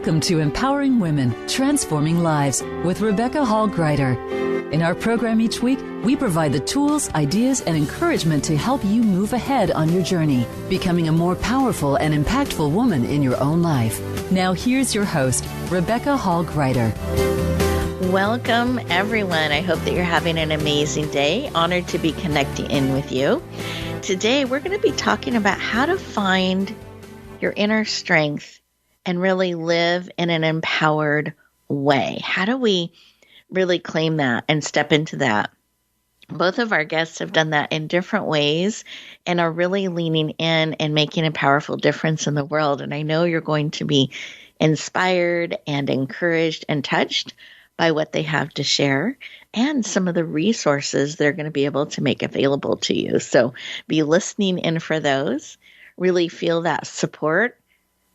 Welcome to Empowering Women, Transforming Lives with Rebecca Hall Gruyter. In our program each week, we provide the tools, ideas, and encouragement to help you move ahead on your journey, becoming a more powerful and impactful woman in your own life. Now here's your host, Rebecca Hall Gruyter. Welcome, everyone. I hope that you're having an amazing day. Honored to be connecting in with you. Today, we're going to be talking about how to find your inner strength and really live in an empowered way. How do we really claim that and step into that? Both of our guests have done that in different ways and are really leaning in and making a powerful difference in the world. And I know you're going to be inspired and encouraged and touched by what they have to share and some of the resources they're going to be able to make available to you. So be listening in for those. Really feel that support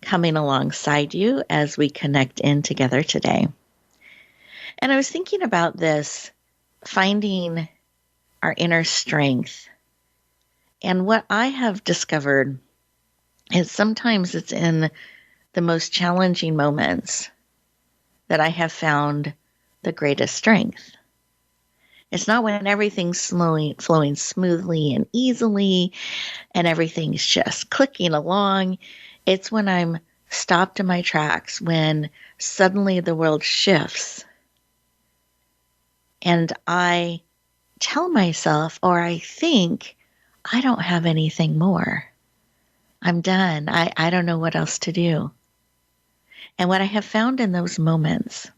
coming alongside you as we connect in together today. And I was thinking about this, finding our inner strength. And what I have discovered is sometimes it's in the most challenging moments that I have found the greatest strength. It's not when everything's flowing smoothly and easily and everything's just clicking along. It's when I'm stopped in my tracks, when suddenly the world shifts and I tell myself, or I think, I don't have anything more. I'm done. I don't know what else to do. And what I have found in those moments,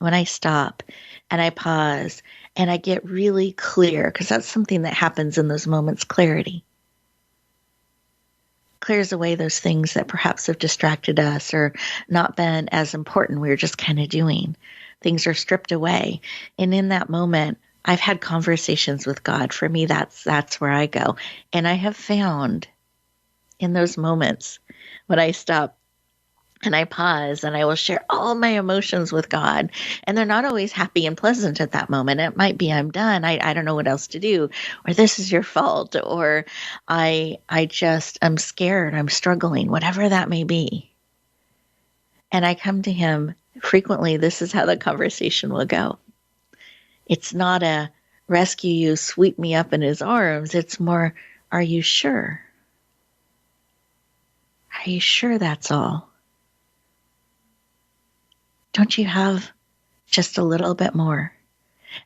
when I stop and I pause and I get really clear, because that's something that happens in those moments, clarity. Clears away those things that perhaps have distracted us or not been as important. We were just kind of doing. Things are stripped away. And in that moment, I've had conversations with God. For me, that's where I go. And I have found in those moments when I stop and I pause and I will share all my emotions with God. And they're not always happy and pleasant at that moment. It might be, I'm done. I don't know what else to do. Or this is your fault. Or I'm scared. I'm struggling, whatever that may be. And I come to him frequently. This is how the conversation will go. It's not a rescue you, sweep me up in his arms. It's more, are you sure? Are you sure that's all? Don't you have just a little bit more?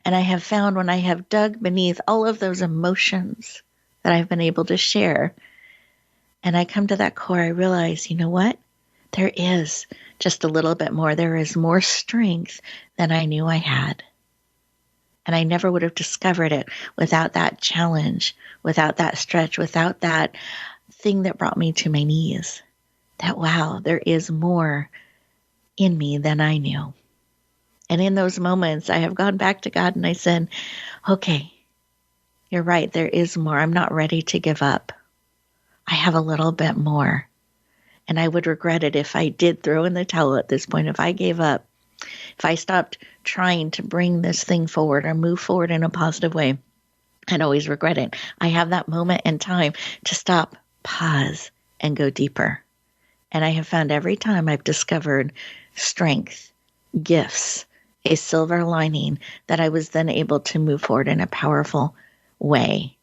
And I have found when I have dug beneath all of those emotions that I've been able to share, and I come to that core, I realize, you know what? There is just a little bit more. There is more strength than I knew I had. And I never would have discovered it without that challenge, without that stretch, without that thing that brought me to my knees. That, wow, there is more in me than I knew. And in those moments, I have gone back to God and I said, okay, you're right. There is more. I'm not ready to give up. I have a little bit more. And I would regret it if I did throw in the towel at this point, if I gave up, if I stopped trying to bring this thing forward or move forward in a positive way. I'd always regret it. I have that moment in time to stop, pause, and go deeper. And I have found every time I've discovered strength, gifts, a silver lining, that I was then able to move forward in a powerful way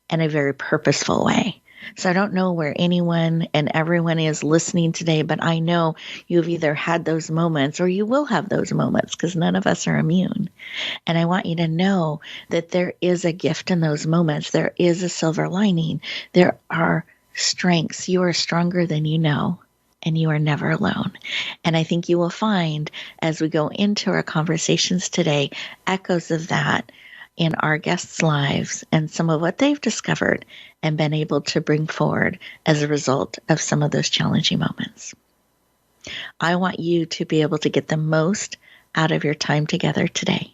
and a very purposeful way. So I don't know where anyone and everyone is listening today, but I know you've either had those moments or you will have those moments, because none of us are immune. And I want you to know that there is a gift in those moments. There is a silver lining. There are strengths. You are stronger than you know, and you are never alone. And I think you will find, as we go into our conversations today, echoes of that in our guests' lives and some of what they've discovered and been able to bring forward as a result of some of those challenging moments. I want you to be able to get the most out of your time together today,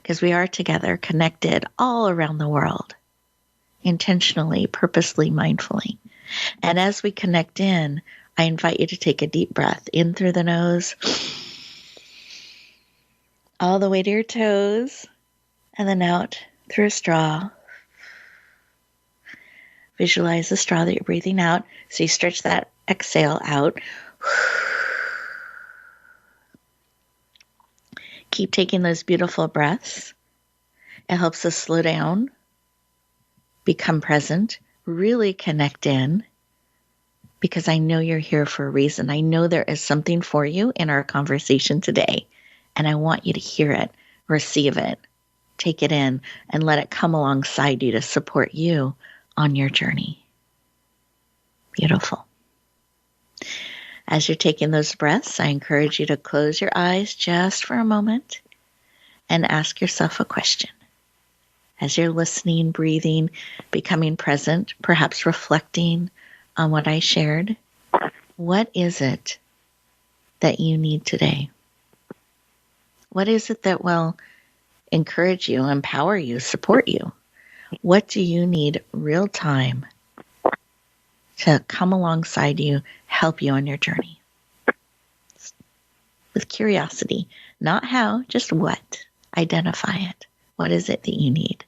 because we are together, connected all around the world, intentionally, purposely, mindfully. And as we connect in, I invite you to take a deep breath in through the nose, all the way to your toes, and then out through a straw. Visualize the straw that you're breathing out. So you stretch that exhale out. keep taking those beautiful breaths. It helps us slow down, become present, really connect in, because I know you're here for a reason. I know there is something for you in our conversation today, and I want you to hear it, receive it, take it in, and let it come alongside you to support you on your journey. Beautiful. As you're taking those breaths, I encourage you to close your eyes just for a moment and ask yourself a question. As you're listening, breathing, becoming present, perhaps reflecting on what I shared, what is it that you need today? What is it that will encourage you, empower you, support you? What do you need real time to come alongside you, help you on your journey? With curiosity, not how, just what. Identify it. What is it that you need?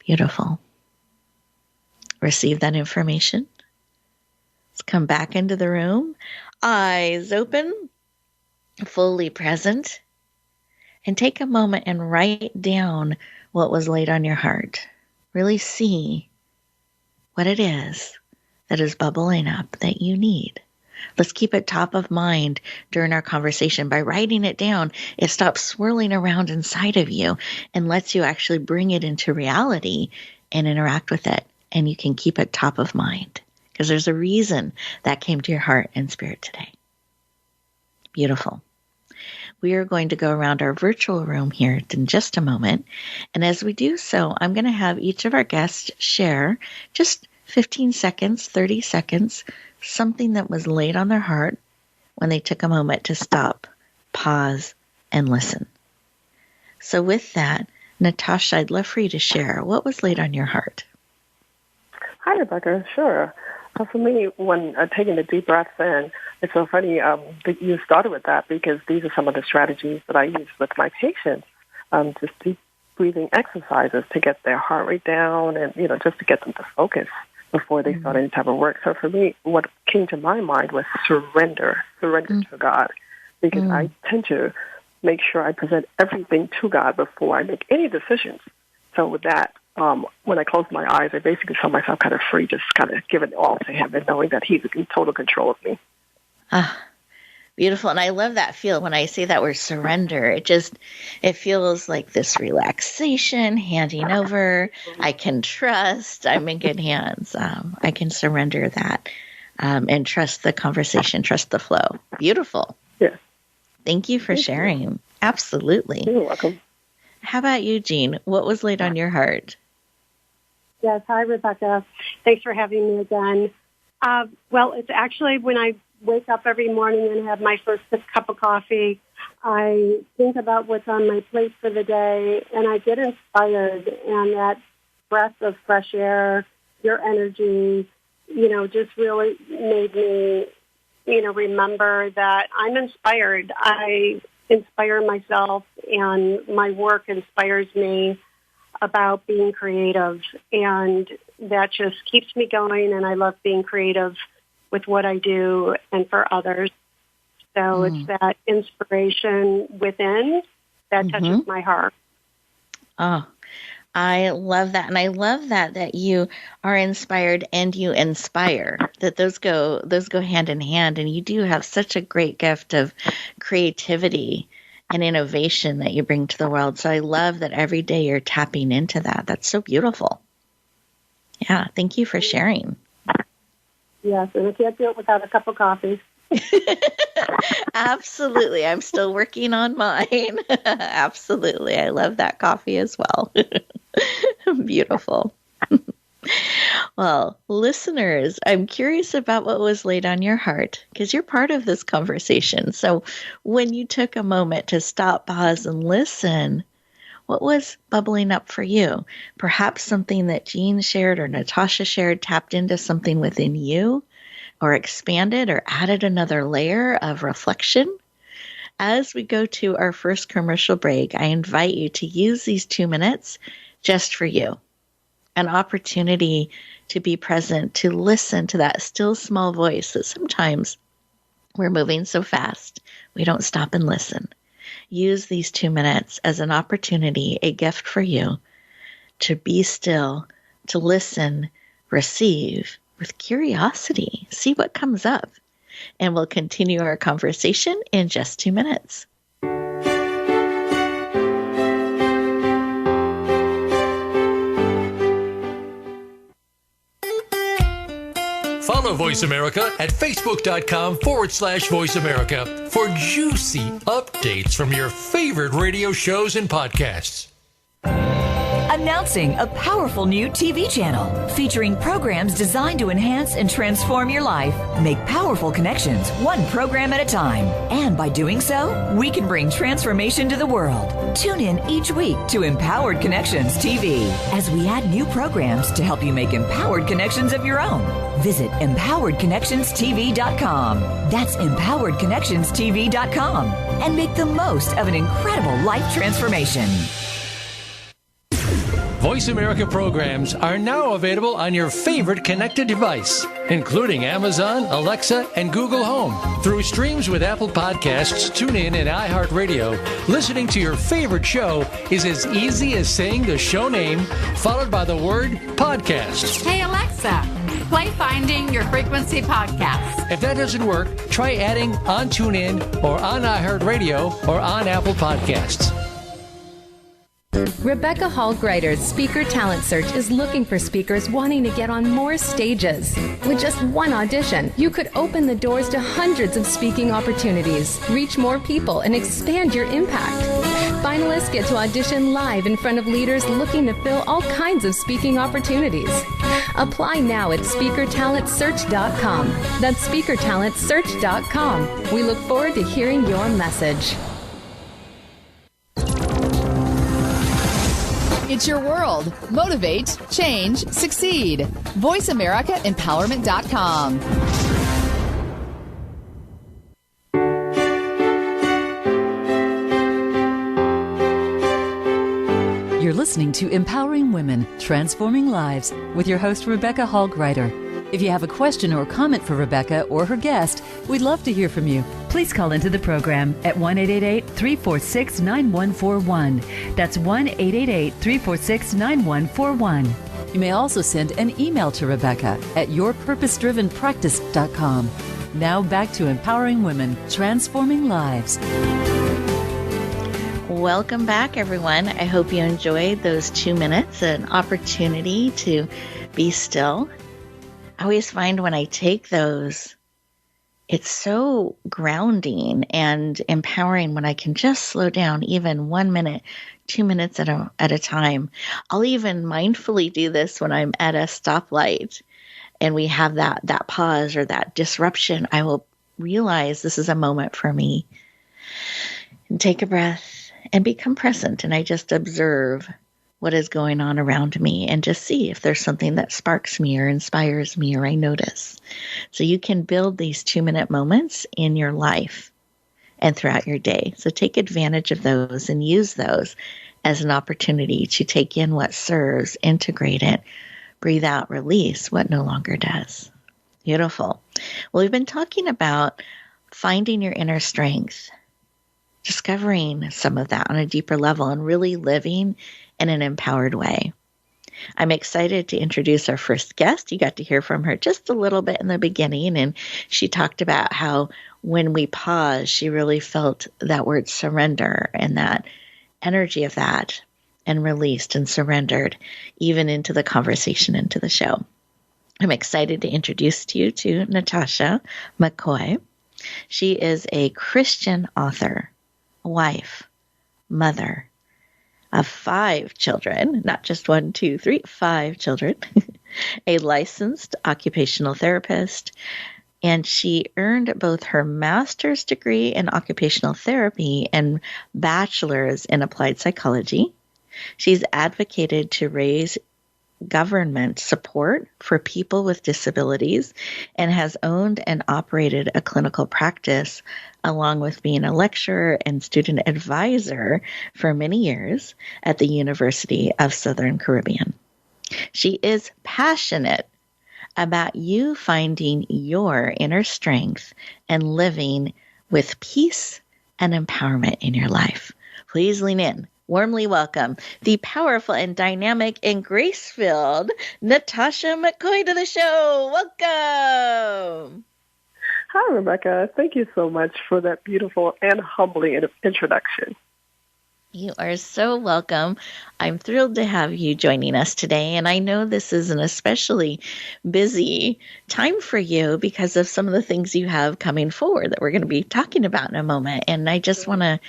Beautiful. Receive that information. Let's come back into the room, eyes open, fully present, and take a moment and write down what was laid on your heart. Really see what it is that is bubbling up that you need. Let's keep it top of mind during our conversation. By writing it down, it stops swirling around inside of you and lets you actually bring it into reality and interact with it. And you can keep it top of mind because there's a reason that came to your heart and spirit today. Beautiful. We are going to go around our virtual room here in just a moment. And as we do so, I'm going to have each of our guests share just 15 seconds, 30 seconds, something that was laid on their heart when they took a moment to stop, pause, and listen. So with that, Natasha, I'd love for you to share what was laid on your heart. Hi, Rebecca. Sure. For me, when taking the deep breaths in, it's so funny that you started with that because these are some of the strategies that I use with my patients, just deep breathing exercises to get their heart rate down and, just to get them to focus before they start any type of work. So for me, what came to my mind was surrender to God, because I tend to make sure I present everything to God before I make any decisions. So with that, when I close my eyes, I basically feel myself kind of free, just kind of give it all to Him and knowing that He's in total control of me. Beautiful. And I love that feel when I say that word surrender. It feels like this relaxation, handing over. I can trust. I'm in good hands. I can surrender that and trust the conversation, trust the flow. Beautiful. Yes. Thank you for sharing. Absolutely. You're welcome. How about you, Jean? What was laid on your heart? Yes. Hi, Rebecca. Thanks for having me again. Well, it's actually when I wake up every morning and have my first cup of coffee, I think about what's on my plate for the day, and I get inspired. And that breath of fresh air, your energy, just really made me, remember that I'm inspired. I inspire myself, and my work inspires me about being creative, and that just keeps me going, and I love being creative with what I do and for others. So it's that inspiration within that touches my heart. Oh, I love that. And I love that you are inspired and you inspire, that those go hand in hand. And you do have such a great gift of creativity and innovation that you bring to the world. So I love that every day you're tapping into that. That's so beautiful. Yeah. Thank you for sharing. Yes. And I can't do it without a cup of coffee. Absolutely. I'm still working on mine. Absolutely. I love that coffee as well. Beautiful. Well, listeners, I'm curious about what was laid on your heart because you're part of this conversation. So when you took a moment to stop, pause, and listen, what was bubbling up for you? Perhaps something that Jean shared or Natasha shared tapped into something within you, or expanded or added another layer of reflection. As we go to our first commercial break, I invite you to use these 2 minutes just for you. An opportunity to be present, to listen to that still small voice that sometimes We're moving so fast, we don't stop and listen. Use these 2 minutes as an opportunity, a gift for you to be still, to listen, receive with curiosity, see what comes up. And we'll continue our conversation in just 2 minutes. Follow Voice America at facebook.com/Voice America for juicy updates from your favorite radio shows and podcasts. Announcing a powerful new TV channel featuring programs designed to enhance and transform your life. Make powerful connections, one program at a time. And by doing so, we can bring transformation to the world. Tune in each week to Empowered Connections TV as we add new programs to help you make empowered connections of your own. Visit empoweredconnectionstv.com. That's empoweredconnectionstv.com. And make the most of an incredible life transformation. Voice America programs are now available on your favorite connected device, including Amazon, Alexa, and Google Home. Through streams with Apple Podcasts, TuneIn, and iHeartRadio, listening to your favorite show is as easy as saying the show name followed by the word podcast. Hey, Alexa, play Finding Your Frequency podcast. If that doesn't work, try adding on TuneIn or on iHeartRadio or on Apple Podcasts. Rebecca Hall Gruyter's Speaker Talent Search is looking for speakers wanting to get on more stages. With just one audition, you could open the doors to hundreds of speaking opportunities, reach more people, and expand your impact. Finalists get to audition live in front of leaders looking to fill all kinds of speaking opportunities. Apply now at SpeakerTalentSearch.com. That's SpeakerTalentSearch.com. We look forward to hearing your message. It's your world. Motivate, change, succeed. VoiceAmericaEmpowerment.com. You're listening to Empowering Women, Transforming Lives with your host, Rebecca Hall Gruyter. If you have a question or comment for Rebecca or her guest, we'd love to hear from you. Please call into the program at 1-888-346-9141. That's 1-888-346-9141. You may also send an email to Rebecca at yourpurposedrivenpractice.com. Now back to Empowering Women, Transforming Lives. Welcome back, everyone. I hope you enjoyed those 2 minutes, an opportunity to be still. I always find when I take those, it's so grounding and empowering when I can just slow down even 1 minute, 2 minutes at a time. I'll even mindfully do this when I'm at a stoplight and we have that pause or that disruption. I will realize this is a moment for me and take a breath and become present. And I just observe what is going on around me and just see if there's something that sparks me or inspires me or I notice. So you can build these 2 minute moments in your life and throughout your day. So take advantage of those and use those as an opportunity to take in what serves, integrate it, breathe out, release what no longer does. Beautiful. Well, we've been talking about finding your inner strength, discovering some of that on a deeper level and really living in an empowered way. I'm excited to introduce our first guest. You got to hear from her just a little bit in the beginning, and she talked about how when we pause, she really felt that word surrender and that energy of that and released and surrendered even into the conversation, into the show. I'm excited to introduce to you to Natasha McCoy. She is a Christian author, wife, mother of 5 children, not just 1, 2, 3, 5 children, a licensed occupational therapist, and she earned both her master's degree in occupational therapy and bachelor's in applied psychology. She's advocated to raise government support for people with disabilities and has owned and operated a clinical practice along with being a lecturer and student advisor for many years at the University of Southern Caribbean. She is passionate about you finding your inner strength and living with peace and empowerment in your life. Please lean in. Warmly welcome the powerful and dynamic and grace-filled Natasha McCoy to the show. Welcome. Hi, Rebecca. Thank you so much for that beautiful and humbling introduction. You are so welcome. I'm thrilled to have you joining us today. And I know this is an especially busy time for you because of some of the things you have coming forward that we're going to be talking about in a moment. And I just want to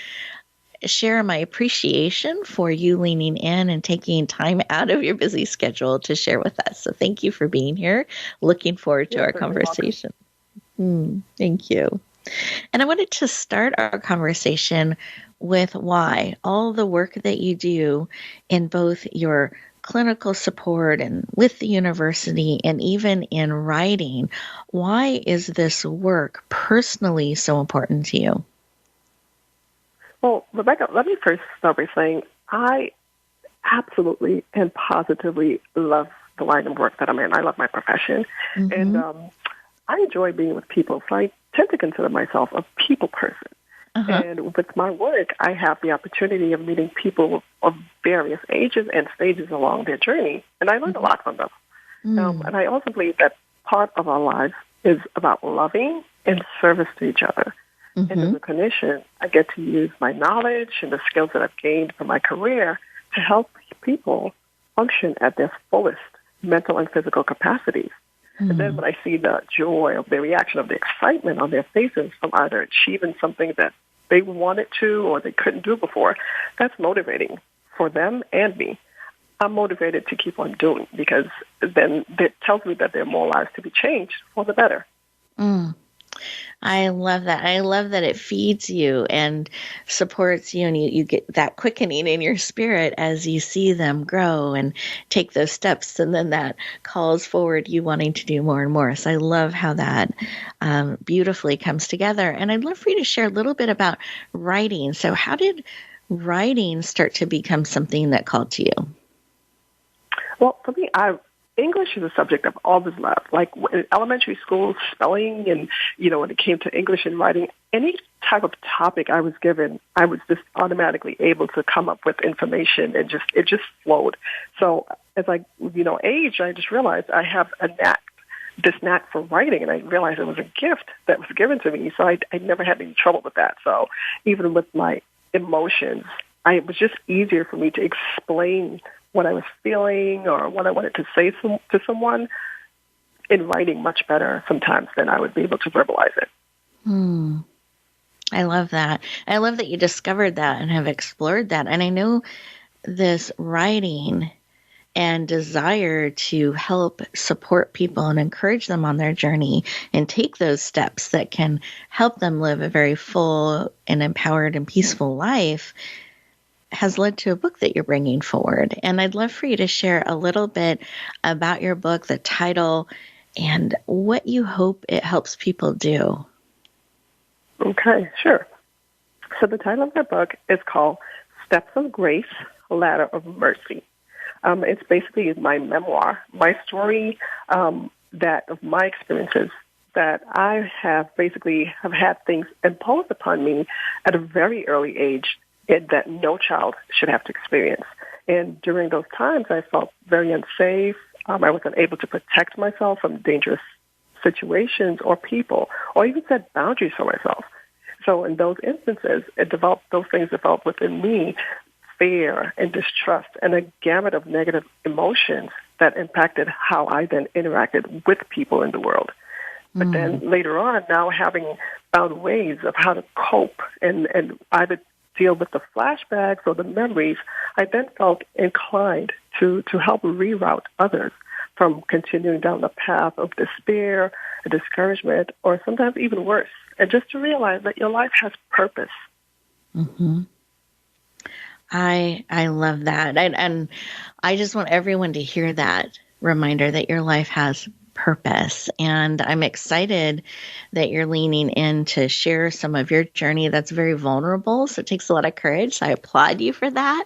share my appreciation for you leaning in and taking time out of your busy schedule to share with us. So thank you for being here. Looking forward to our conversation. Thank you. And I wanted to start our conversation with why all the work that you do in both your clinical support and with the university and even in writing, why is this work personally so important to you? Well, Rebecca, let me first start by saying I absolutely and positively love the line of work that I'm in. I love my profession. And I enjoy being with people. So I tend to consider myself a people person. And with my work, I have the opportunity of meeting people of various ages and stages along their journey. And I learned a lot from them. And I also believe that part of our lives is about loving and service to each other. And as a clinician, I get to use my knowledge and the skills that I've gained from my career to help people function at their fullest mental and physical capacities. And then when I see the joy of their reaction, of the excitement on their faces from either achieving something that they wanted to or they couldn't do before, that's motivating for them and me. I'm motivated to keep on doing because then it tells me that there are more lives to be changed for the better. I love that. I love that it feeds you and supports you, and you get that quickening in your spirit as you see them grow and take those steps, and then that calls forward you wanting to do more and more. So I love how that beautifully comes together. And I'd love for you to share a little bit about writing. So how did writing start to become something that called to you? Well, for me, English is a subject I've always loved. Like in elementary school, spelling and, when it came to English and writing, any type of topic I was given, I was just automatically able to come up with information and it just flowed. So as I, aged, I just realized I have this knack for writing, and I realized it was a gift that was given to me. So I never had any trouble with that. So even with my emotions, it was just easier for me to explain what I was feeling or what I wanted to say to someone in writing much better sometimes than I would be able to verbalize it. I love that. I love that you discovered that and have explored that. And I know this writing and desire to help support people and encourage them on their journey and take those steps that can help them live a very full and empowered and peaceful life has led to a book that you're bringing forward. And I'd love for you to share a little bit about your book, the title, and what you hope it helps people do. Okay, sure. So the title of my book is called Steps of Grace, Ladder of Mercy. It's basically my memoir, my story that of my experiences that I have had things imposed upon me at a very early age that no child should have to experience. And during those times, I felt very unsafe. I wasn't able to protect myself from dangerous situations or people, or even set boundaries for myself. So in those instances, those things developed within me fear and distrust and a gamut of negative emotions that impacted how I then interacted with people in the world. But then later on, now having found ways of how to cope and either deal with the flashbacks or the memories, I then felt inclined to help reroute others from continuing down the path of despair, discouragement, or sometimes even worse, and just to realize that your life has purpose. I love that. And I just want everyone to hear that reminder that your life has purpose. And I'm excited that you're leaning in to share some of your journey that's very vulnerable. So it takes a lot of courage. So I applaud you for that.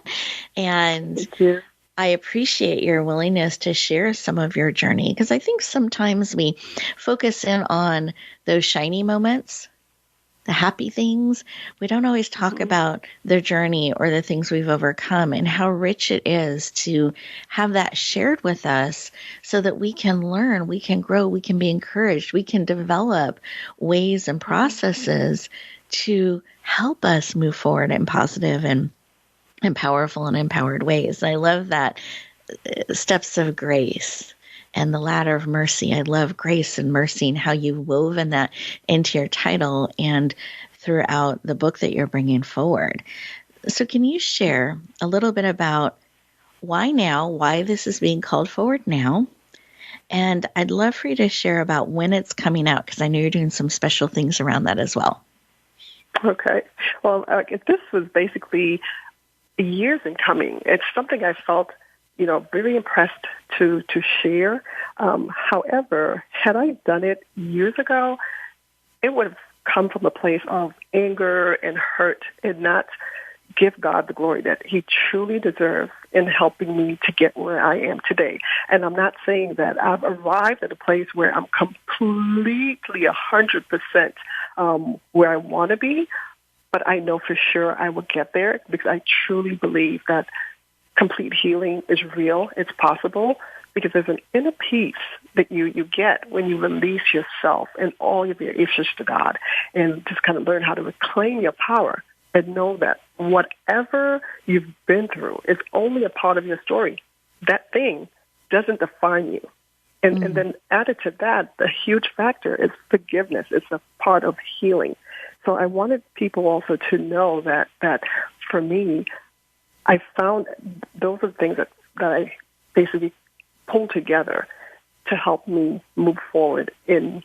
And Thank you. I appreciate your willingness to share some of your journey, because I think sometimes we focus in on those shiny moments, the happy things. We don't always talk about the journey or the things we've overcome and how rich it is to have that shared with us so that we can learn, we can grow, we can be encouraged, we can develop ways and processes to help us move forward in positive and powerful and empowered ways. I love that steps of grace and the ladder of mercy. I love grace and mercy and how you've woven that into your title and throughout the book that you're bringing forward. So can you share a little bit about why now, why this is being called forward now? And I'd love for you to share about when it's coming out, because I know you're doing some special things around that as well. Okay. Well, this was basically years in coming. It's something I felt really impressed to share. However, had I done it years ago, it would have come from a place of anger and hurt and not give God the glory that he truly deserves in helping me to get where I am today. And I'm not saying that I've arrived at a place where I'm completely 100% where I want to be, but I know for sure I will get there because I truly believe that complete healing is real. It's possible because there's an inner peace that you get when you release yourself and all of your issues to God and just kind of learn how to reclaim your power and know that whatever you've been through is only a part of your story. That thing doesn't define you. And then added to that, the huge factor is forgiveness. It's a part of healing. So I wanted people also to know that for me, I found those are the things that I basically pulled together to help me move forward in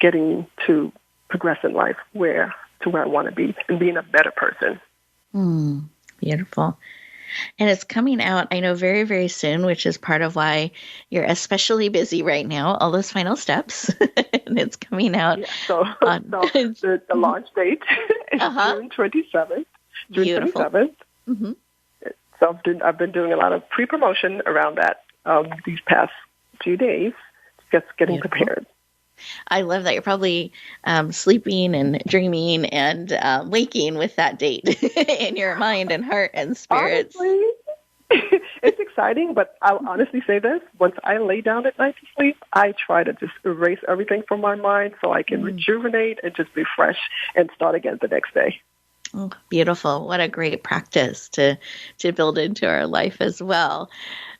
getting to progress in life where I want to be and being a better person. Beautiful. And it's coming out, I know, very, very soon, which is part of why you're especially busy right now, all those final steps. And it's coming out. Yeah, so the launch date is June 27th. Beautiful. 27th. Mm-hmm. So I've been doing a lot of pre-promotion around that these past few days, just getting prepared. I love that. You're probably sleeping and dreaming and waking with that date in your mind and heart and spirits. Honestly, it's exciting, but I'll honestly say this. Once I lay down at night to sleep, I try to just erase everything from my mind so I can rejuvenate and just refresh and start again the next day. Oh, beautiful. What a great practice to build into our life as well.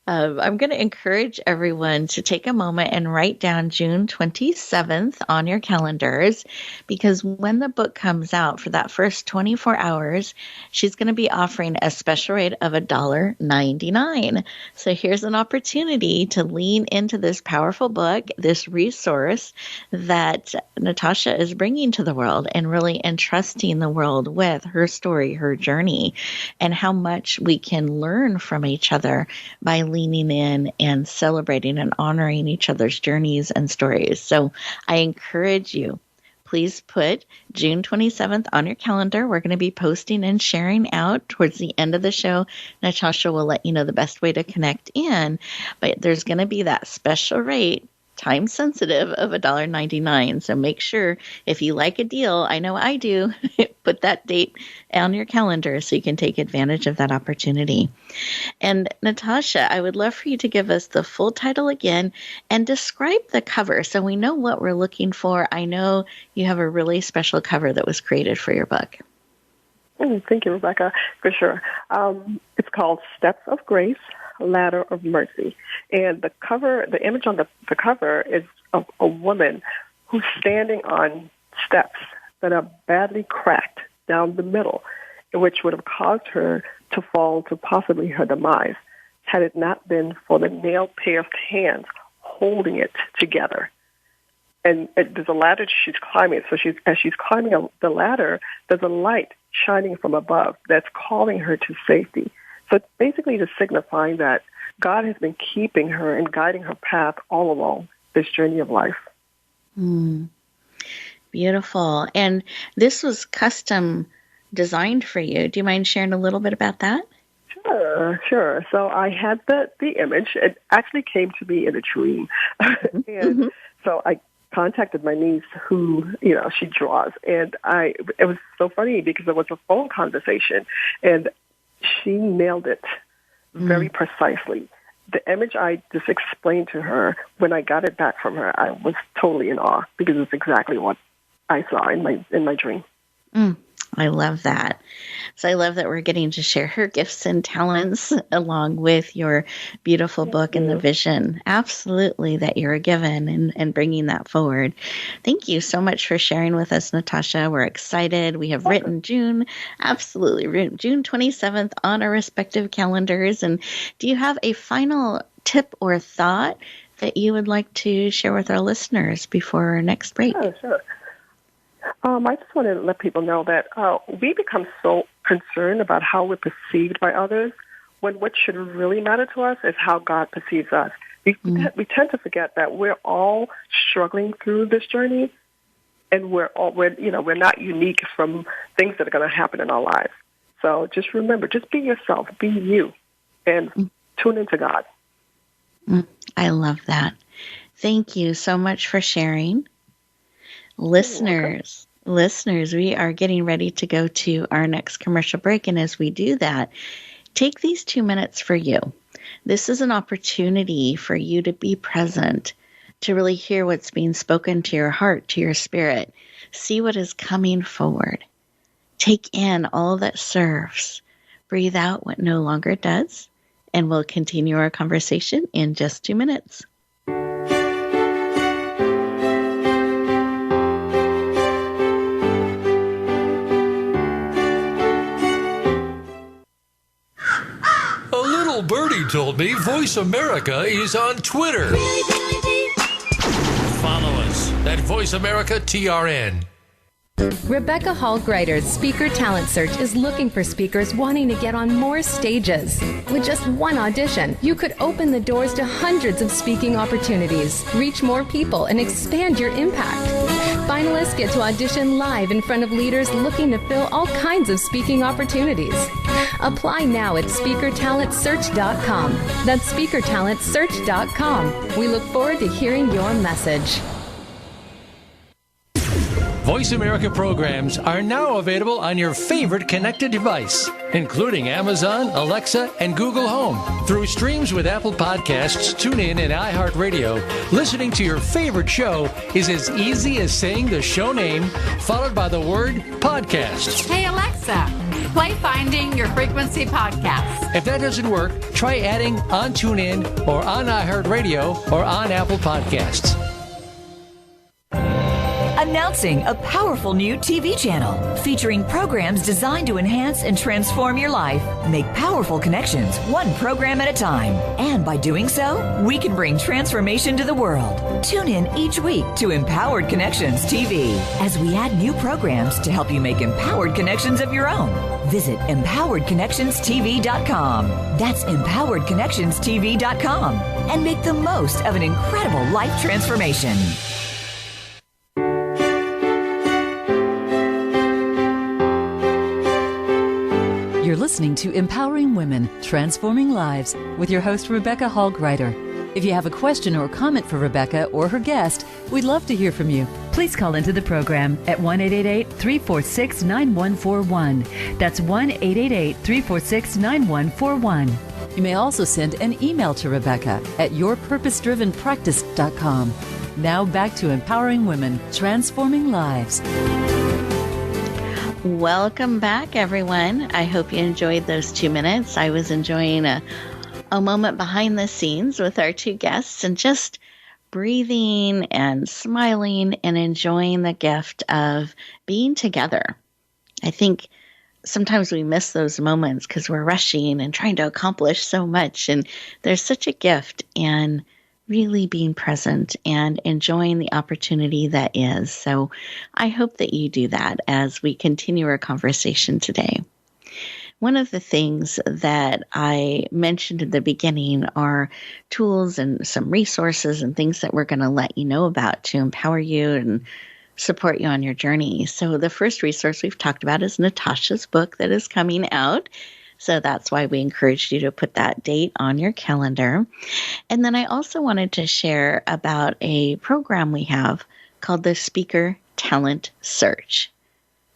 I'm going to encourage everyone to take a moment and write down June 27th on your calendars, because when the book comes out for that first 24 hours, she's going to be offering a special rate of $1.99. So here's an opportunity to lean into this powerful book, this resource that Natasha is bringing to the world and really entrusting the world with her story, her journey, and how much we can learn from each other by leaning in and celebrating and honoring each other's journeys and stories. So I encourage you, please put June 27th on your calendar. We're going to be posting and sharing out towards the end of the show. Natasha will let you know the best way to connect in, but there's going to be that special rate, time sensitive, of $1.99. So make sure, if you like a deal, I know I do, put that date on your calendar so you can take advantage of that opportunity. And Natasha, I would love for you to give us the full title again and describe the cover so we know what we're looking for. I know you have a really special cover that was created for your book. Thank you, Rebecca, for sure. It's called Steps of Grace, Ladder of Mercy. And the image on the cover is of a woman who's standing on steps that are badly cracked down the middle, which would have caused her to fall to possibly her demise had it not been for the nail-pierced hands holding it together. And there's a ladder she's climbing. So as she's climbing the ladder, there's a light shining from above that's calling her to safety. So it's basically just signifying that God has been keeping her and guiding her path all along this journey of life. Beautiful. And this was custom designed for you. Do you mind sharing a little bit about that? Sure. So I had the image. It actually came to me in a dream. And so I contacted my niece who, she draws. And it was so funny because it was a phone conversation and she nailed it very precisely. The image I just explained to her, when I got it back from her, I was totally in awe because it's exactly what I saw in my dream. I love that. So I love that we're getting to share her gifts and talents along with your beautiful book and the vision. Absolutely, that you're given and bringing that forward. Thank you so much for sharing with us, Natasha. We're excited. We have written June 27th on our respective calendars. And do you have a final tip or thought that you would like to share with our listeners before our next break? Sure. I just want to let people know that we become so concerned about how we're perceived by others when what should really matter to us is how God perceives us. We tend to forget that we're all struggling through this journey, and we're not unique from things that are going to happen in our lives. So just remember, just be yourself, be you, and tune into God. I love that. Thank you so much for sharing. Listeners, we are getting ready to go to our next commercial break. And as we do that, take these 2 minutes for you. This is an opportunity for you to be present, to really hear what's being spoken to your heart, to your spirit. See what is coming forward. Take in all that serves. Breathe out what no longer does. And we'll continue our conversation in just 2 minutes. Birdie told me Voice America is on Twitter. Follow us at Voice America TRN. Rebecca Hall Gruyter's Speaker Talent Search is looking for speakers wanting to get on more stages. With just one audition, you could open the doors to hundreds of speaking opportunities, reach more people, and expand your impact. Finalists get to audition live in front of leaders looking to fill all kinds of speaking opportunities. Apply now at SpeakerTalentSearch.com. That's SpeakerTalentSearch.com. We look forward to hearing your message. Voice America programs are now available on your favorite connected device, including Amazon, Alexa, and Google Home. Through streams with Apple Podcasts, TuneIn, and iHeartRadio, listening to your favorite show is as easy as saying the show name followed by the word podcast. Hey, Alexa, play Finding Your Frequency podcast. If that doesn't work, try adding on TuneIn or on iHeartRadio or on Apple Podcasts. Announcing a powerful new TV channel featuring programs designed to enhance and transform your life. Make powerful connections, one program at a time. And by doing so, we can bring transformation to the world. Tune in each week to Empowered Connections TV as we add new programs to help you make empowered connections of your own. Visit EmpoweredConnectionsTV.com. That's EmpoweredConnectionsTV.com. And make the most of an incredible life transformation. You're listening to Empowering Women, Transforming Lives with your host, Rebecca Hall Gruyter. If you have a question or comment for Rebecca or her guest, we'd love to hear from you. Please call into the program at 1-888-346-9141. That's 1-888-346-9141. You may also send an email to Rebecca at yourpurposedrivenpractice.com. Now back to Empowering Women, Transforming Lives. Welcome back, everyone. I hope you enjoyed those 2 minutes. I was enjoying a moment behind the scenes with our two guests and just breathing and smiling and enjoying the gift of being together. I think sometimes we miss those moments because we're rushing and trying to accomplish so much. And there's such a gift in really being present and enjoying the opportunity that is. So I hope that you do that as we continue our conversation today. One of the things that I mentioned in the beginning are tools and some resources and things that we're going to let you know about to empower you and support you on your journey. So the first resource we've talked about is Natasha's book that is coming out. So that's why we encouraged you to put that date on your calendar. And then I also wanted to share about a program we have called the Speaker Talent Search.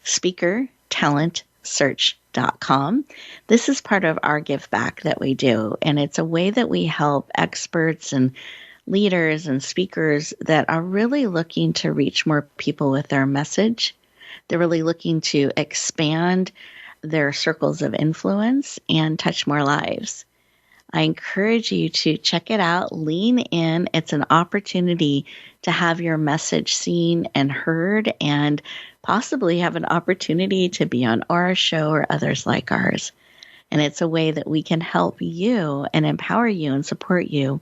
SpeakerTalentSearch.com. This is part of our give back that we do, and it's a way that we help experts and leaders and speakers that are really looking to reach more people with their message. They're really looking to expand their circles of influence and touch more lives. I encourage you to check it out, lean in. It's an opportunity to have your message seen and heard, and possibly have an opportunity to be on our show or others like ours. And it's a way that we can help you and empower you and support you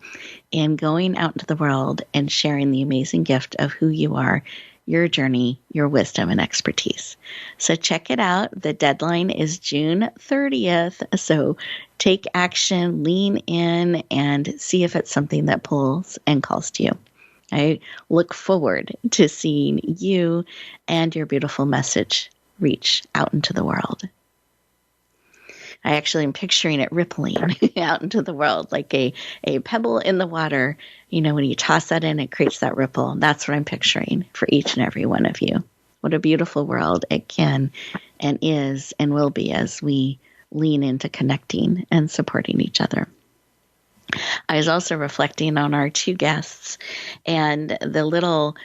in going out into the world and sharing the amazing gift of who you are, your journey, your wisdom, and expertise. So check it out. The deadline is June 30th. So take action, lean in, and see if it's something that pulls and calls to you. I look forward to seeing you and your beautiful message reach out into the world. I actually am picturing it rippling out into the world like a pebble in the water. You know, when you toss that in, it creates that ripple. That's what I'm picturing for each and every one of you. What a beautiful world it can and is and will be as we lean into connecting and supporting each other. I was also reflecting on our two guests and the little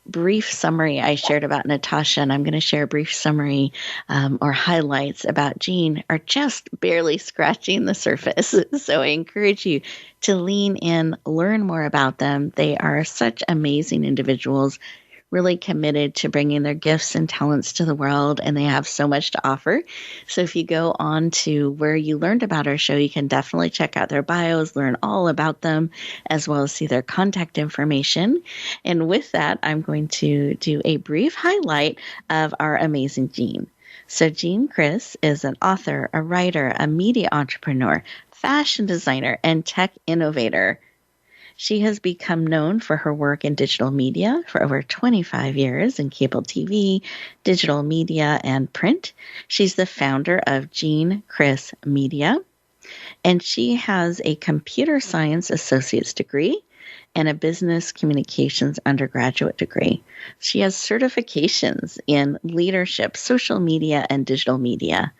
brief summary I shared about Natasha, and I'm going to share a brief summary or highlights about Jean, are just barely scratching the surface. So I encourage you to lean in, learn more about them. They are such amazing individuals, really committed to bringing their gifts and talents to the world, and they have so much to offer. So if you go on to where you learned about our show, you can definitely check out their bios, learn all about them, as well as see their contact information. And with that, I'm going to do a brief highlight of our amazing Jean. So Jean Criss is an author, a writer, a media entrepreneur, fashion designer, and tech innovator. She has become known for her work in digital media for over 25 years in cable TV, digital media, and print. She's the founder of Jean Criss Media, and she has a computer science associate's degree and a business communications undergraduate degree. She has certifications in leadership, social media, and digital media.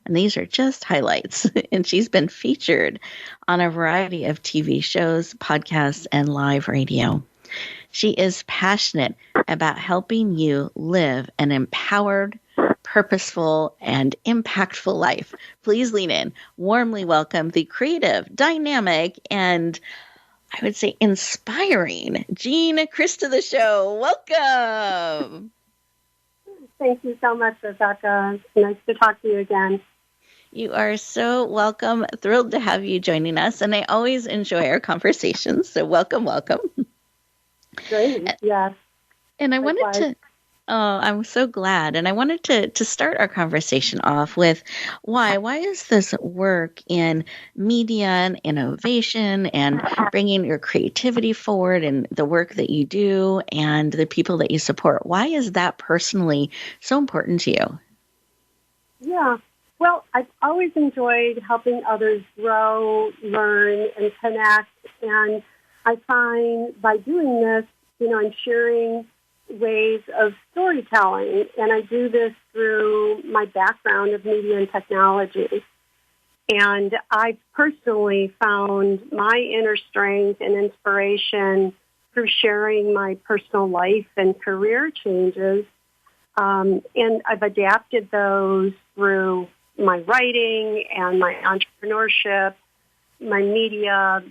And these are just highlights. And she's been featured on a variety of TV shows, podcasts, and live radio. She is passionate about helping you live an empowered, purposeful, and impactful life. Please lean in. Warmly welcome the creative, dynamic, and I would say inspiring Jean Criss to the show. Welcome. Thank you so much, Rebecca. It's nice to talk to you again. You are so welcome. Thrilled to have you joining us. And I always enjoy our conversations. So welcome, welcome. Great, yes. And I wanted to, I'm so glad. And I wanted to start our conversation off with why is this work in media and innovation and bringing your creativity forward and the work that you do and the people that you support, why is that personally so important to you? Yeah. Well, I've always enjoyed helping others grow, learn, and connect. And I find by doing this, I'm sharing ways of storytelling. And I do this through my background of media and technology. And I've personally found my inner strength and inspiration through sharing my personal life and career changes. And I've adapted those through my writing and my entrepreneurship, my media,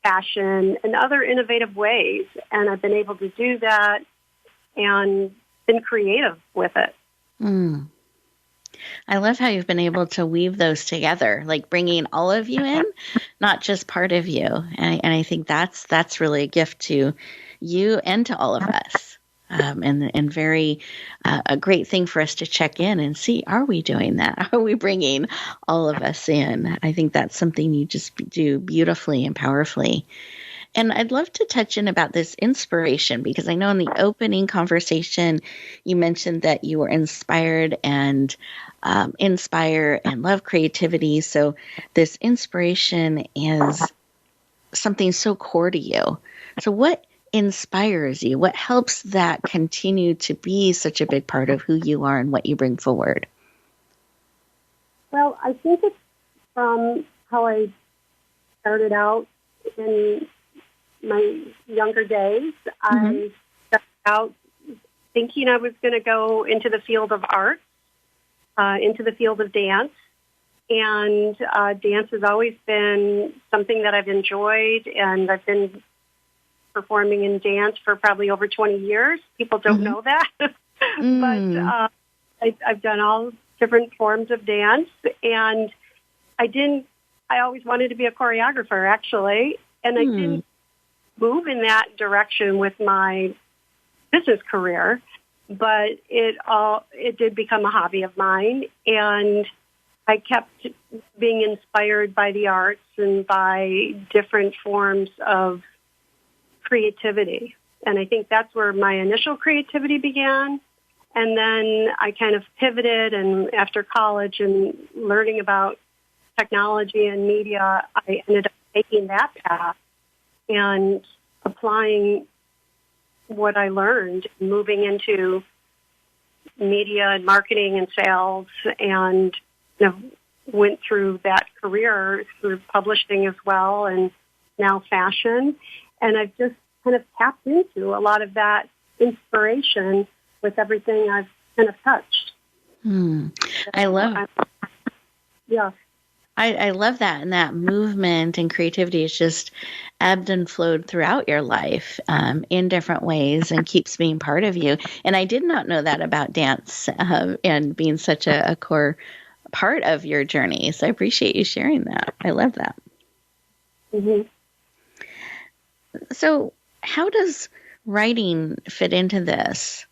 fashion, and other innovative ways. And I've been able to do that and been creative with it. I love how you've been able to weave those together, like bringing all of you in, not just part of you. And I think that's really a gift to you and to all of us. And very a great thing for us to check in and see, are we doing that? Are we bringing all of us in? I think that's something you just do beautifully and powerfully. And I'd love to touch in about this inspiration, because I know in the opening conversation, you mentioned that you were inspired and inspire and love creativity. So this inspiration is something so core to you. So what inspires you? What helps that continue to be such a big part of who you are and what you bring forward? Well, I think it's from how I started out in my younger days. I started out thinking I was going to go into the field of art, into the field of dance. And dance has always been something that I've enjoyed, and I've been performing in dance for probably over 20 years. People don't know that. But I've done all different forms of dance, and I always wanted to be a choreographer, actually, and I didn't move in that direction with my business career, but it did become a hobby of mine, and I kept being inspired by the arts and by different forms of creativity. And I think that's where my initial creativity began. And then I kind of pivoted, and after college and learning about technology and media, I ended up taking that path and applying what I learned, moving into media and marketing and sales, and went through that career through publishing as well, and now fashion. And I've just kind of tapped into a lot of that inspiration with everything I've kind of touched. I love Yeah. I love that. And that movement and creativity is just ebbed and flowed throughout your life in different ways and keeps being part of you. And I did not know that about dance and being such a core part of your journey. So I appreciate you sharing that. I love that. So how does writing fit into this?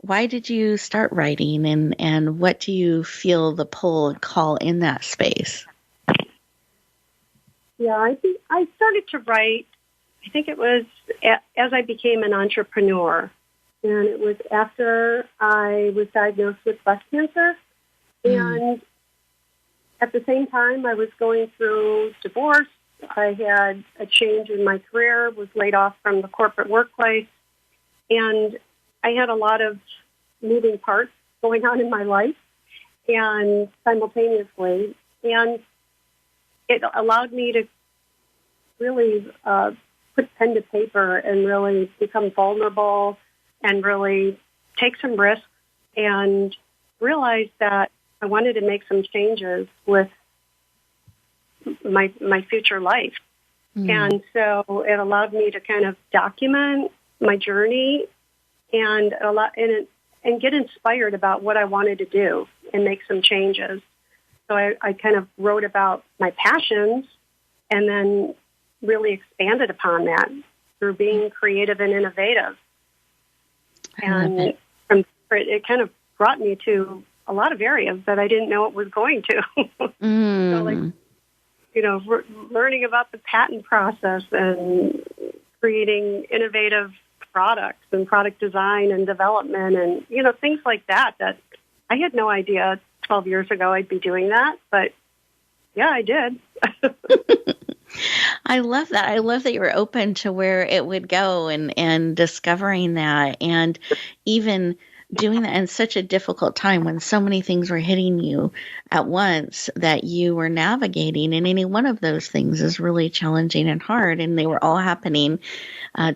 Why did you start writing, and what do you feel the pull and call in that space? Yeah, I think I started to write, I think it was as I became an entrepreneur. And it was after I was diagnosed with breast cancer. And at the same time, I was going through divorce. I had a change in my career, was laid off from the corporate workplace. And I had a lot of moving parts going on in my life and simultaneously. And it allowed me to really put pen to paper and really become vulnerable and really take some risks and realize that I wanted to make some changes with my future life. And so it allowed me to kind of document my journey and get inspired about what I wanted to do and make some changes. So I kind of wrote about my passions and then really expanded upon that through being creative and innovative. And from it kind of brought me to a lot of areas that I didn't know it was going to. So like, learning about the patent process and creating innovative products and product design and development and, things like that I had no idea 12 years ago I'd be doing that, but yeah, I did. I love that. I love that you were open to where it would go and discovering that, and even doing that in such a difficult time when so many things were hitting you at once that you were navigating, and any one of those things is really challenging and hard, and they were all happening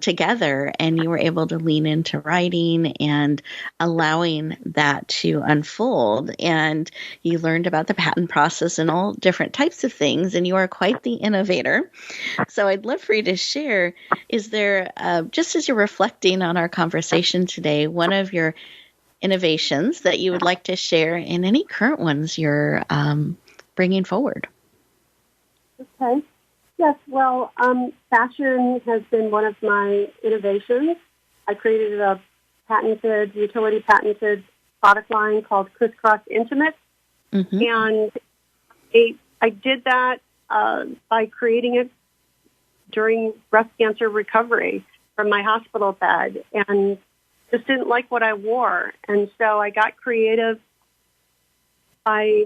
together, and you were able to lean into writing and allowing that to unfold. And you learned about the patent process and all different types of things, and you are quite the innovator. So I'd love for you to share, is there, just as you're reflecting on our conversation today, one of your innovations that you would like to share, and any current ones you're bringing forward? Okay. Yes, well, fashion has been one of my innovations. I created a utility patented product line called Criss Intimate. And I did that by creating it during breast cancer recovery from my hospital bed and just didn't like what I wore. And so I got creative by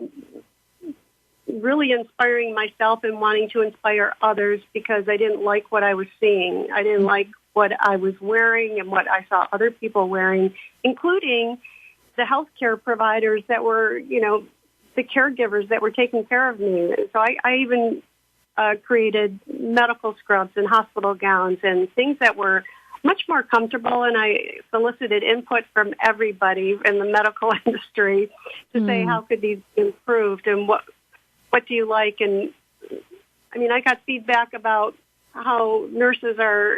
really inspiring myself and wanting to inspire others because I didn't like what I was seeing. I didn't like what I was wearing and what I saw other people wearing, including the healthcare providers that were, the caregivers that were taking care of me. So I even created medical scrubs and hospital gowns and things that were much more comfortable, and I solicited input from everybody in the medical industry to say how could these be improved and what do you like. And I mean, I got feedback about how nurses are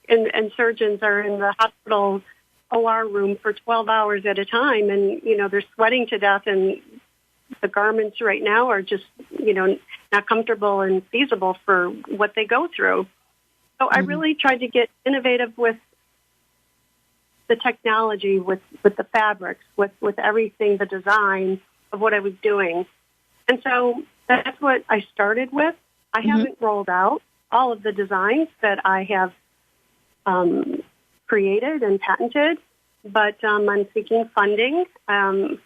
and surgeons are in the hospital OR room for 12 hours at a time, and they're sweating to death, and the garments right now are just not comfortable and feasible for what they go through. So I really tried to get innovative with the technology, with the fabrics, with everything, the design of what I was doing. And so that's what I started with. I haven't rolled out all of the designs that I have created and patented, but I'm seeking funding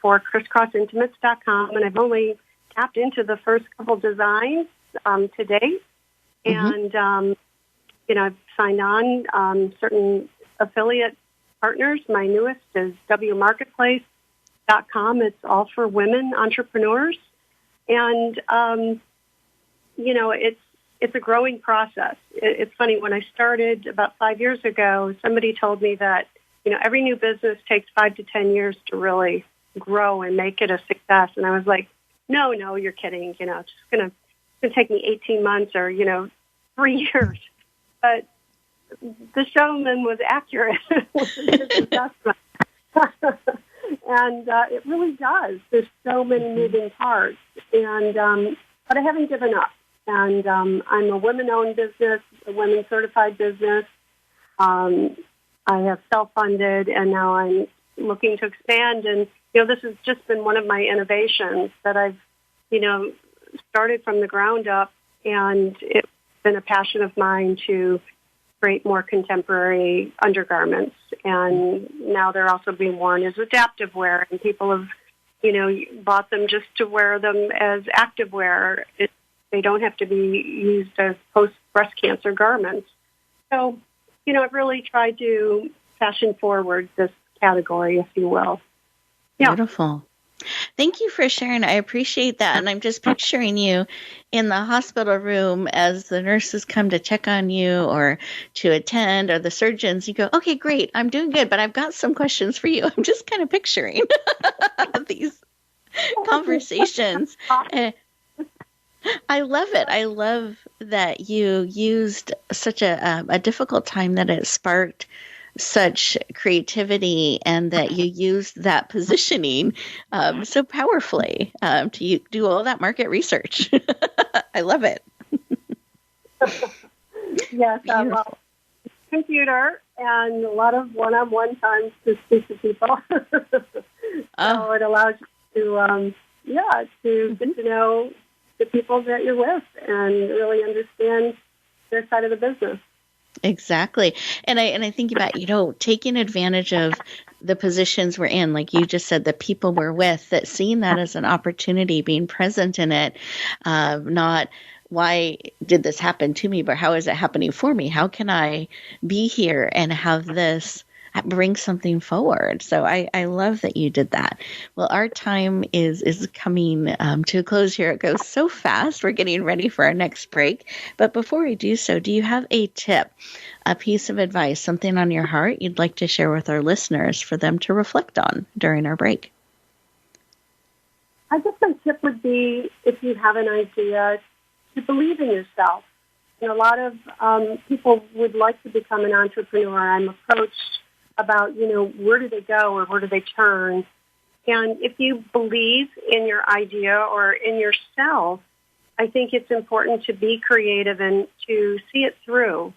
for crisscrossintimates.com, and I've only tapped into the first couple designs to date. And I've signed on certain affiliate partners. My newest is wmarketplace.com. It's all for women entrepreneurs. And, it's a growing process. It's funny, when I started about 5 years ago, somebody told me that, every new business takes 5 to 10 years to really grow and make it a success. And I was like, no, you're kidding. It's just going to take me 18 months or, 3 years. But the showman was accurate with his assessment. And it really does. There's so many moving parts. And but I haven't given up. And I'm a women-owned business, a women-certified business. I have self-funded, and now I'm looking to expand. And, this has just been one of my innovations that I've, started from the ground up. And it's been a passion of mine to create more contemporary undergarments. And now they're also being worn as adaptive wear, and people have, bought them just to wear them as active wear. They don't have to be used as post-breast cancer garments. So, I've really tried to fashion forward this category, if you will. Yeah. Beautiful. Thank you for sharing. I appreciate that. And I'm just picturing you in the hospital room as the nurses come to check on you or to attend, or the surgeons. You go, okay, great. I'm doing good, but I've got some questions for you. I'm just kind of picturing these conversations. I love it. I love that you used such a difficult time, that it sparked such creativity, and that you used that positioning so powerfully to do all that market research. I love it. Yes, well, computer and a lot of one-on-one times to speak to people. So it allows you to get to know the people that you're with and really understand their side of the business. Exactly. And I think about, taking advantage of the positions we're in, like you just said, the people we're with, that seeing that as an opportunity, being present in it, not why did this happen to me, but how is it happening for me? How can I be here and have this bring something forward? So I love that you did that. Well, our time is coming to a close here. It goes so fast. We're getting ready for our next break. But before we do so, do you have a tip, a piece of advice, something on your heart you'd like to share with our listeners for them to reflect on during our break? I guess my tip would be, if you have an idea, to believe in yourself. A lot of people would like to become an entrepreneur. I'm approached about, where do they go or where do they turn? And if you believe in your idea or in yourself, I think it's important to be creative and to see it through.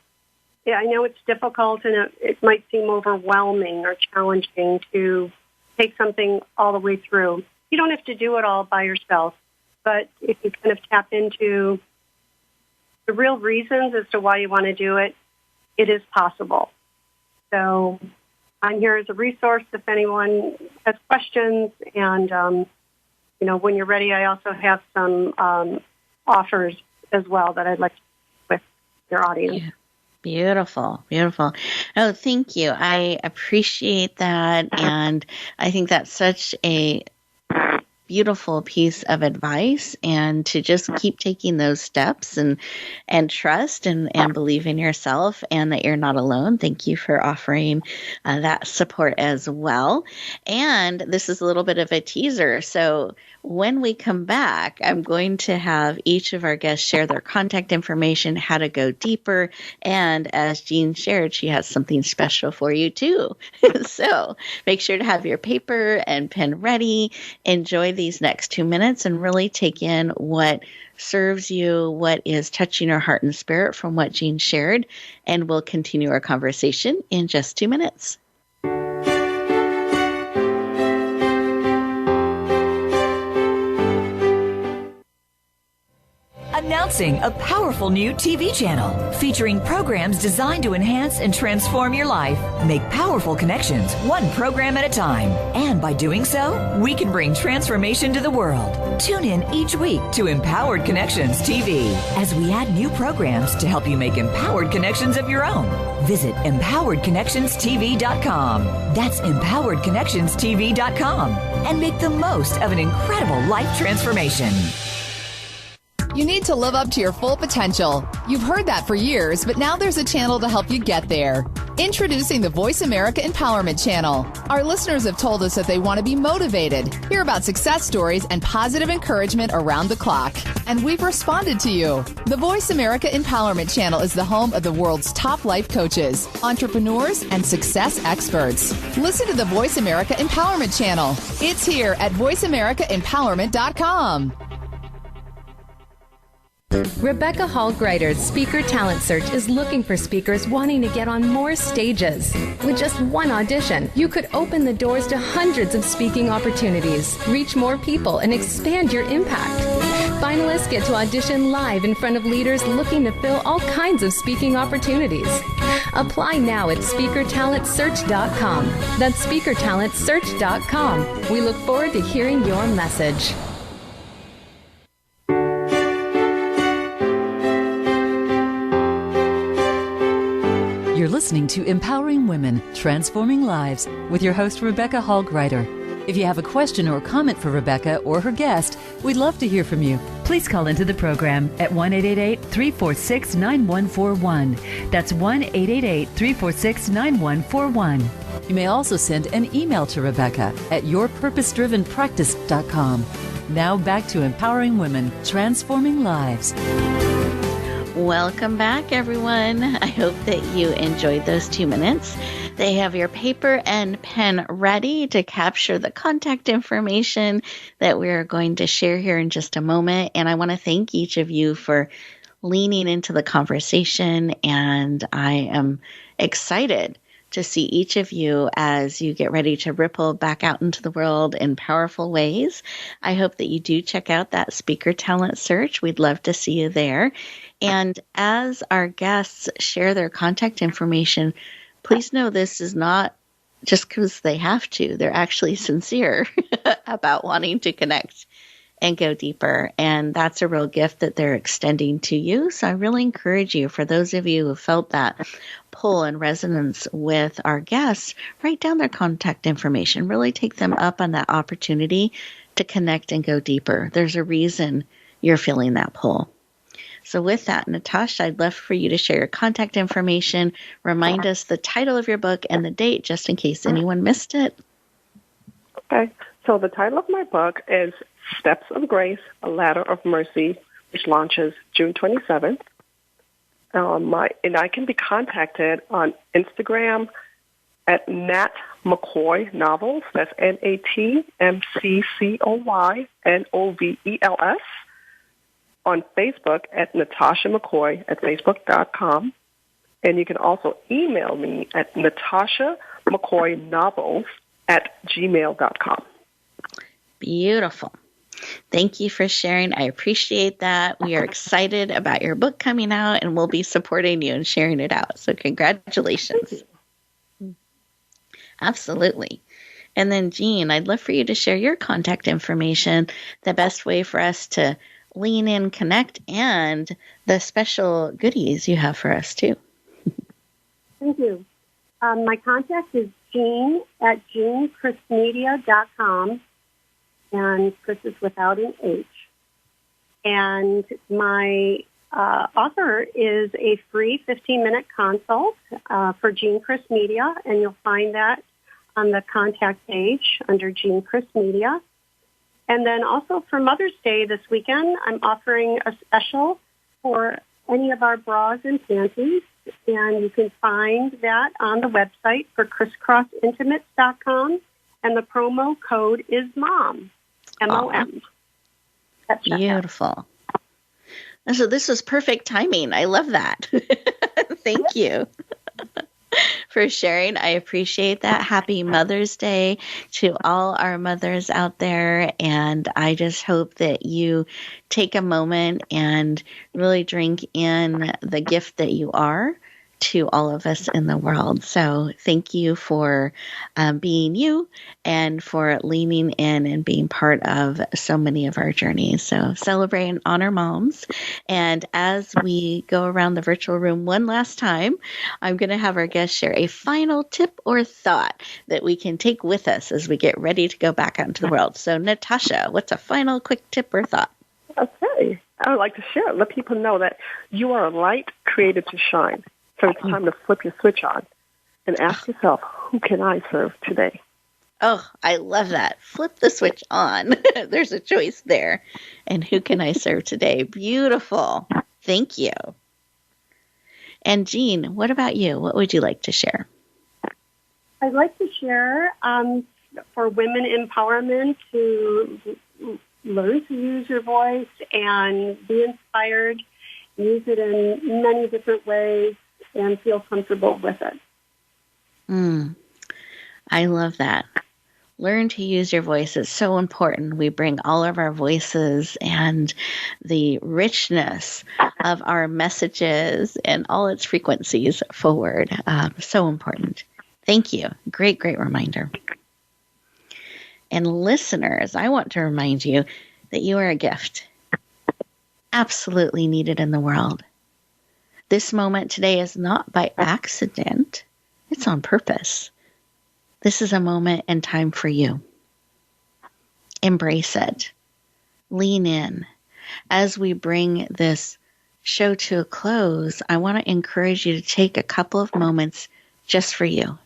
Yeah, I know it's difficult and it might seem overwhelming or challenging to take something all the way through. You don't have to do it all by yourself, but if you kind of tap into the real reasons as to why you want to do it, it is possible. So I'm here as a resource if anyone has questions. And, when you're ready, I also have some offers as well that I'd like to share with your audience. Yeah. Beautiful, beautiful. Oh, thank you. I appreciate that. And I think that's such a beautiful piece of advice, and to just keep taking those steps and trust and believe in yourself and that you're not alone. Thank you for offering that support as well. And this is a little bit of a teaser. So when we come back, I'm going to have each of our guests share their contact information, how to go deeper. And as Jean shared, she has something special for you too. So make sure to have your paper and pen ready. Enjoy these next 2 minutes and really take in what serves you, what is touching your heart and spirit from what Jean shared. And we'll continue our conversation in just 2 minutes. Announcing a powerful new TV channel featuring programs designed to enhance and transform your life. Make powerful connections, one program at a time. And by doing so, we can bring transformation to the world. Tune in each week to Empowered Connections TV as we add new programs to help you make empowered connections of your own. Visit empoweredconnectionstv.com. That's empoweredconnectionstv.com. And make the most of an incredible life transformation. You need to live up to your full potential. You've heard that for years, but now there's a channel to help you get there. Introducing the Voice America Empowerment Channel. Our listeners have told us that they want to be motivated, hear about success stories, and positive encouragement around the clock. And we've responded to you. The Voice America Empowerment Channel is the home of the world's top life coaches, entrepreneurs, and success experts. Listen to the Voice America Empowerment Channel. It's here at voiceamericaempowerment.com. Rebecca Hall Gruyter's Speaker Talent Search is looking for speakers wanting to get on more stages. With just one audition, you could open the doors to hundreds of speaking opportunities, reach more people, and expand your impact. Finalists get to audition live in front of leaders looking to fill all kinds of speaking opportunities. Apply now at speakertalentsearch.com. That's speakertalentsearch.com. We look forward to hearing your message. You're listening to Empowering Women, Transforming Lives with your host, Rebecca Hall Gruyter. If you have a question or comment for Rebecca or her guest, we'd love to hear from you. Please call into the program at 1-888-346-9141. That's 1-888-346-9141. You may also send an email to Rebecca at yourpurposedrivenpractice.com. Now back to Empowering Women, Transforming Lives. Welcome back, everyone. I hope that you enjoyed those 2 minutes. They have your paper and pen ready to capture the contact information that we are going to share here in just a moment. And I want to thank each of you for leaning into the conversation. And I am excited to see each of you as you get ready to ripple back out into the world in powerful ways. I hope that you do check out that Speaker Talent Search. We'd love to see you there. And as our guests share their contact information, please know this is not just because they have to. They're actually sincere about wanting to connect and go deeper. And that's a real gift that they're extending to you. So I really encourage you, for those of you who felt that pull and resonance with our guests, write down their contact information. Really take them up on that opportunity to connect and go deeper. There's a reason you're feeling that pull. So with that, Natasha, I'd love for you to share your contact information, remind us the title of your book and the date, just in case anyone missed it. Okay. So the title of my book is Steps of Grace, A Ladder of Mercy, which launches June 27th. And I can be contacted on Instagram at Nat McCoy Novels. That's NATMCCOYNOVELS. On Facebook at Natasha McCoy at Facebook.com. And you can also email me at NatashaMcCoyNovels at gmail.com. Beautiful. Thank you for sharing. I appreciate that. We are excited about your book coming out, and we'll be supporting you and sharing it out. So congratulations. Absolutely. And then, Jean, I'd love for you to share your contact information, the best way for us to lean in, connect, and the special goodies you have for us, too. Thank you. My contact is Jean at jeancrissmedia.com, and Criss is without an H. And my offer is a free 15-minute consult for Jean Criss Media, and you'll find that on the contact page under Jean Criss Media. And then also for Mother's Day this weekend, I'm offering a special for any of our bras and panties, and you can find that on the website for crisscrossintimates.com, and the promo code is MOM, M-O-M. Beautiful. And so this was perfect timing. I love that. Thank you for sharing. I appreciate that. Happy Mother's Day to all our mothers out there. And I just hope that you take a moment and really drink in the gift that you are to all of us in the world. So thank you for being you and for leaning in and being part of so many of our journeys. So celebrate and honor moms. And as we go around the virtual room one last time, I'm going to have our guests share a final tip or thought that we can take with us as we get ready to go back out into the world. So Natasha, what's a final quick tip or thought? Okay. I would like to share it. Let people know that you are a light created to shine. So it's time to flip your switch on and ask yourself, who can I serve today? Oh, I love that. Flip the switch on. There's a choice there. And who can I serve today? Beautiful. Thank you. And Jean, what about you? What would you like to share? I'd like to share for women empowerment to learn to use your voice and be inspired, use it in many different ways, and feel comfortable with it. I love that. Learn to use your voice. It's so important. We bring all of our voices and the richness of our messages and all its frequencies forward. So important. Thank you. Great, great reminder. And listeners, I want to remind you that you are a gift. Absolutely needed in the world. This moment today is not by accident. It's on purpose. This is a moment and time for you. Embrace it. Lean in. As we bring this show to a close, I want to encourage you to take a couple of moments just for you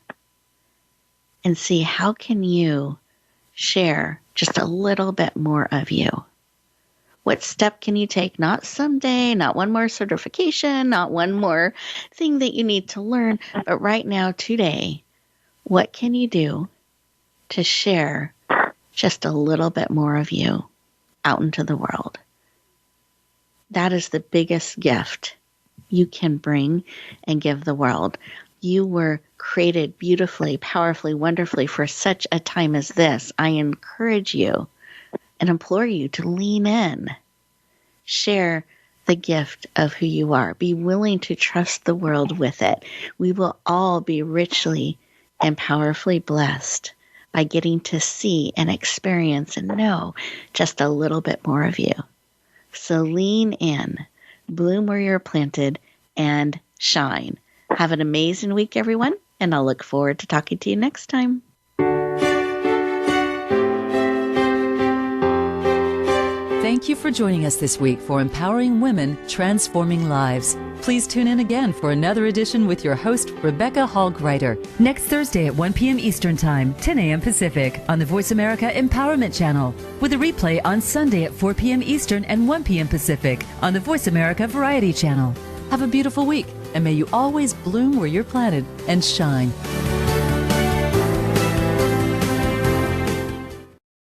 and see how can you share just a little bit more of you. What step can you take? Not someday, not one more certification, not one more thing that you need to learn, but right now, today, what can you do to share just a little bit more of you out into the world? That is the biggest gift you can bring and give the world. You were created beautifully, powerfully, wonderfully for such a time as this. I encourage you and implore you to lean in. Share the gift of who you are. Be willing to trust the world with it. We will all be richly and powerfully blessed by getting to see and experience and know just a little bit more of you. So lean in, bloom where you're planted, and shine. Have an amazing week, everyone, and I'll look forward to talking to you next time. Thank you for joining us this week for Empowering Women, Transforming Lives. Please tune in again for another edition with your host, Rebecca Hall Gruyter, next Thursday at 1 p.m. Eastern Time, 10 a.m. Pacific, on the Voice America Empowerment Channel, with a replay on Sunday at 4 p.m. Eastern and 1 p.m. Pacific on the Voice America Variety Channel. Have a beautiful week, and may you always bloom where you're planted and shine.